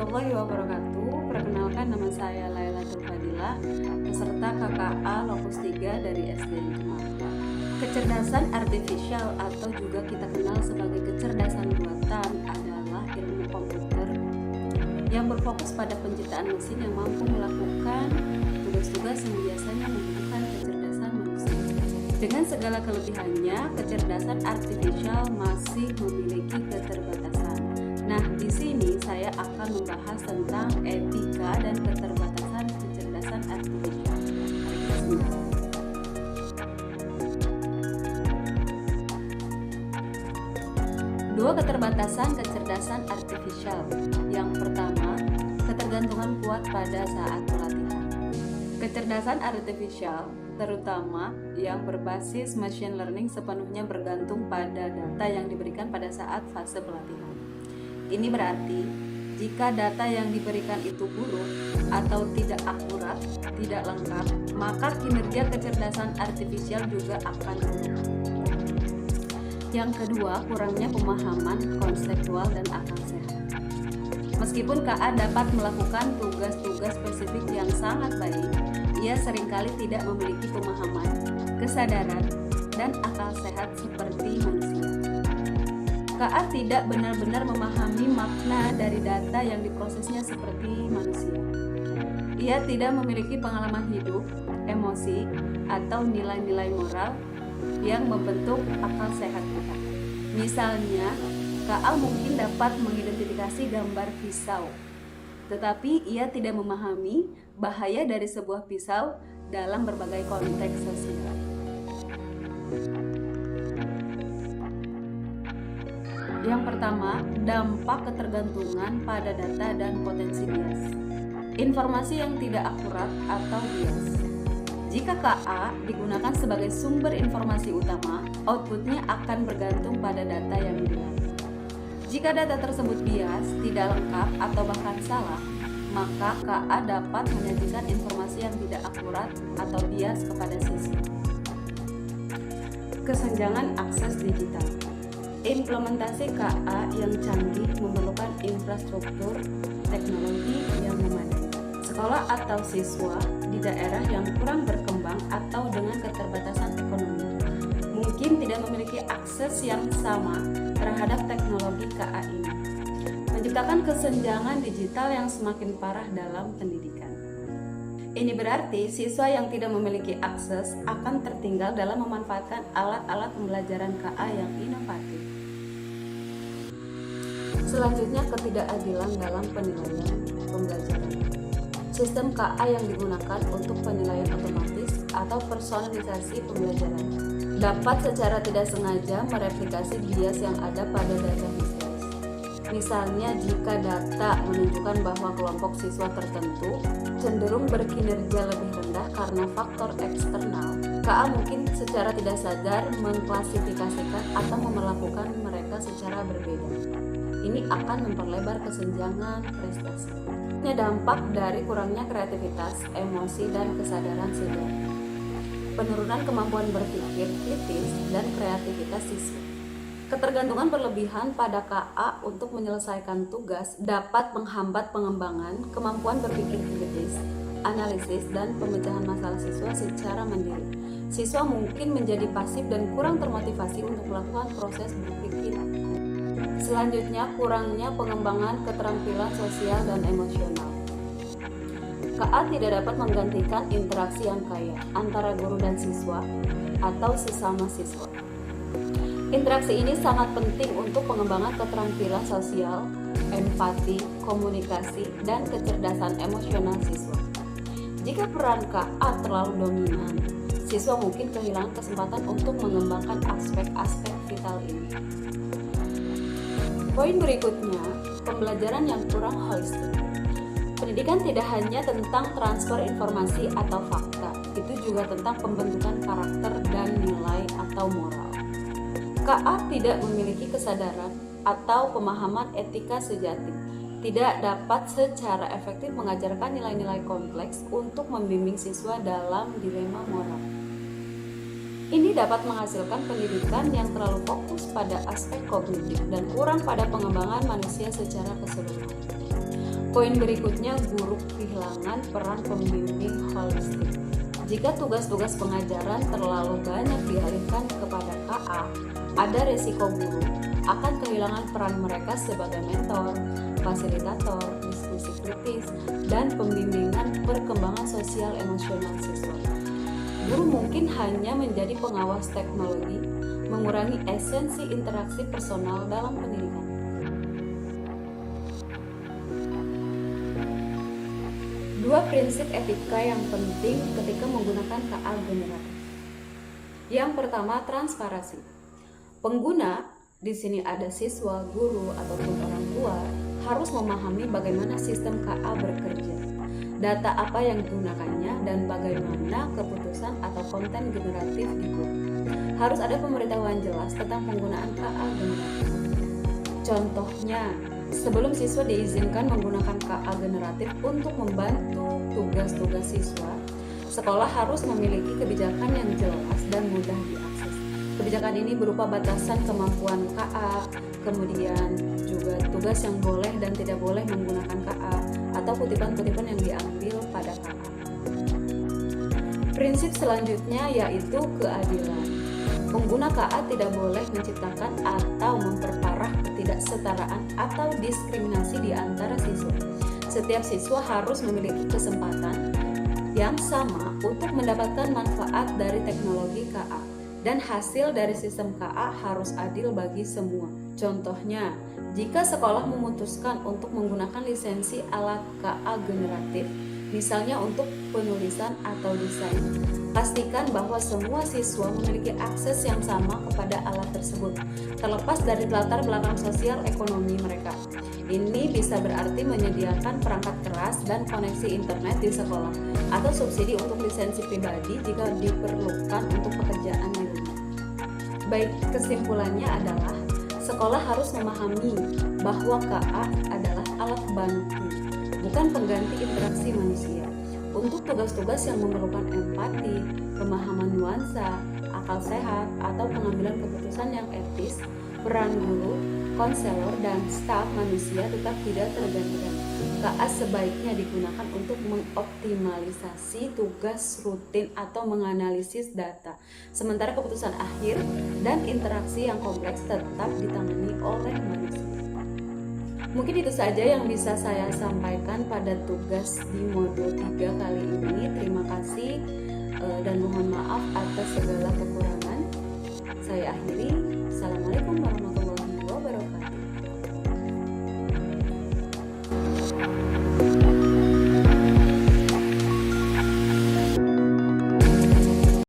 warahmatullahi wabarakatuh. Perkenalkan, nama saya Lailatul Fadilah, peserta KKA Lokus 3 dari SD Cemara. Kecerdasan artifisial atau juga kita kenal sebagai kecerdasan buatan adalah ilmu komputer yang berfokus pada penciptaan mesin yang mampu melakukan tugas-tugas yang biasanya membutuhkan kecerdasan manusia. Dengan segala kelebihannya, kecerdasan artifisial masih memiliki keterbatasan. Nah, di sini saya akan membahas tentang etika dan keterbatasan kecerdasan artifisial. Dua keterbatasan kecerdasan artifisial. Yang pertama, ketergantungan kuat pada saat pelatihan. Kecerdasan artifisial, terutama yang berbasis machine learning, sepenuhnya bergantung pada data yang diberikan pada saat fase pelatihan. Ini berarti jika data yang diberikan itu buruk atau tidak akurat, tidak lengkap, maka kinerja kecerdasan artifisial juga akan buruk. Yang kedua, kurangnya pemahaman konseptual dan akal sehat. Meskipun KA dapat melakukan tugas-tugas spesifik yang sangat baik, ia seringkali tidak memiliki pemahaman, kesadaran, dan akal sehat seperti manusia. KA tidak benar-benar memahami makna dari data yang diprosesnya seperti manusia. Ia tidak memiliki pengalaman hidup, emosi, atau nilai-nilai moral yang membentuk akal sehat kita. Misalnya, KA mungkin dapat mengidentifikasi gambar pisau, tetapi ia tidak memahami bahaya dari sebuah pisau dalam berbagai konteks sosial. Yang pertama, dampak ketergantungan pada data dan potensi bias. Informasi yang tidak akurat atau bias. Jika KA digunakan sebagai sumber informasi utama, outputnya akan bergantung pada data yang digunakan. Jika data tersebut bias, tidak lengkap, atau bahkan salah, maka KA dapat menyajikan informasi yang tidak akurat atau bias kepada siswa. Kesenjangan akses digital. Implementasi KA yang canggih memerlukan infrastruktur teknologi yang memadai. Sekolah atau siswa di daerah yang kurang berkembang atau dengan keterbatasan ekonomi mungkin tidak memiliki akses yang sama terhadap teknologi KA ini, menciptakan kesenjangan digital yang semakin parah dalam pendidikan. Ini berarti siswa yang tidak memiliki akses akan tertinggal dalam memanfaatkan alat-alat pembelajaran KA yang inovatif. Selanjutnya, ketidakadilan dalam penilaian pembelajaran. Sistem KA yang digunakan untuk penilaian otomatis atau personalisasi pembelajaran dapat secara tidak sengaja mereplikasi bias yang ada pada data historis. Misalnya, jika data menunjukkan bahwa kelompok siswa tertentu cenderung berkinerja lebih rendah karena faktor eksternal, KA mungkin secara tidak sadar mengklasifikasikan atau memperlakukan mereka secara berbeda. Ini akan memperlebar kesenjangan prestasi. Ini dampak dari kurangnya kreativitas, emosi, dan kesadaran siswa. Penurunan kemampuan berpikir kritis dan kreativitas siswa. Ketergantungan berlebihan pada KA untuk menyelesaikan tugas dapat menghambat pengembangan kemampuan berpikir kritis, analisis, dan pemecahan masalah siswa secara mandiri. Siswa mungkin menjadi pasif dan kurang termotivasi untuk melakukan proses berpikir. Selanjutnya, kurangnya pengembangan keterampilan sosial dan emosional. KA tidak dapat menggantikan interaksi yang kaya antara guru dan siswa atau sesama siswa. Interaksi ini sangat penting untuk pengembangan keterampilan sosial, empati, komunikasi, dan kecerdasan emosional siswa. Jika peran KA terlalu dominan, siswa mungkin kehilangan kesempatan untuk mengembangkan aspek-aspek vital ini. Poin berikutnya, pembelajaran yang kurang holistik. Pendidikan tidak hanya tentang transfer informasi atau fakta, itu juga tentang pembentukan karakter dan nilai atau moral. KA tidak memiliki kesadaran atau pemahaman etika sejati, tidak dapat secara efektif mengajarkan nilai-nilai kompleks untuk membimbing siswa dalam dilema moral. Ini dapat menghasilkan pendidikan yang terlalu fokus pada aspek kognitif dan kurang pada pengembangan manusia secara keseluruhan. Poin berikutnya, guru kehilangan peran pembimbing holistik. Jika tugas-tugas pengajaran terlalu banyak dialihkan kepada KA, ada resiko guru akan kehilangan peran mereka sebagai mentor, fasilitator, diskusi kritis, dan pembimbingan perkembangan sosial emosional siswa. Guru mungkin hanya menjadi pengawas teknologi, mengurangi esensi interaksi personal dalam pendidikan. Dua prinsip etika yang penting ketika menggunakan KA generatif. Yang pertama, transparansi. Pengguna, di sini ada siswa, guru, ataupun orang tua, harus memahami bagaimana sistem KA bekerja, data apa yang digunakannya, dan bagaimana keputusan atau konten generatif dibuat. Harus ada pemberitahuan jelas tentang penggunaan KA generatif. Contohnya, sebelum siswa diizinkan menggunakan KA generatif untuk membantu tugas-tugas siswa, sekolah harus memiliki kebijakan yang jelas dan mudah diakses. Kebijakan ini berupa batasan kemampuan KA, kemudian juga tugas yang boleh dan tidak boleh menggunakan KA, atau kutipan-kutipan yang diambil pada KA. Prinsip selanjutnya yaitu keadilan. Pengguna KA tidak boleh menciptakan atau memperparah ketidaksetaraan atau diskriminasi di antara siswa. Setiap siswa harus memiliki kesempatan yang sama untuk mendapatkan manfaat dari teknologi KA, dan hasil dari sistem KA harus adil bagi semua. Contohnya, jika sekolah memutuskan untuk menggunakan lisensi alat KA generatif, misalnya untuk penulisan atau desain, pastikan bahwa semua siswa memiliki akses yang sama kepada alat tersebut, terlepas dari latar belakang sosial ekonomi mereka. Ini bisa berarti menyediakan perangkat keras dan koneksi internet di sekolah, atau subsidi untuk lisensi pribadi jika diperlukan untuk pekerjaan di rumah. Baik, kesimpulannya adalah sekolah harus memahami bahwa KA adalah alat bantu, bukan pengganti interaksi manusia. Untuk tugas-tugas yang memerlukan empati, pemahaman nuansa, akal sehat, atau pengambilan keputusan yang etis, peran guru, konselor, dan staf manusia tetap tidak tergantikan. KA sebaiknya digunakan untuk mengoptimalisasi tugas rutin atau menganalisis data, sementara keputusan akhir dan interaksi yang kompleks tetap ditangani oleh manusia. Mungkin itu saja yang bisa saya sampaikan pada tugas di modul 3 kali ini. Terima kasih dan mohon maaf atas segala kekurangan. Saya akhiri.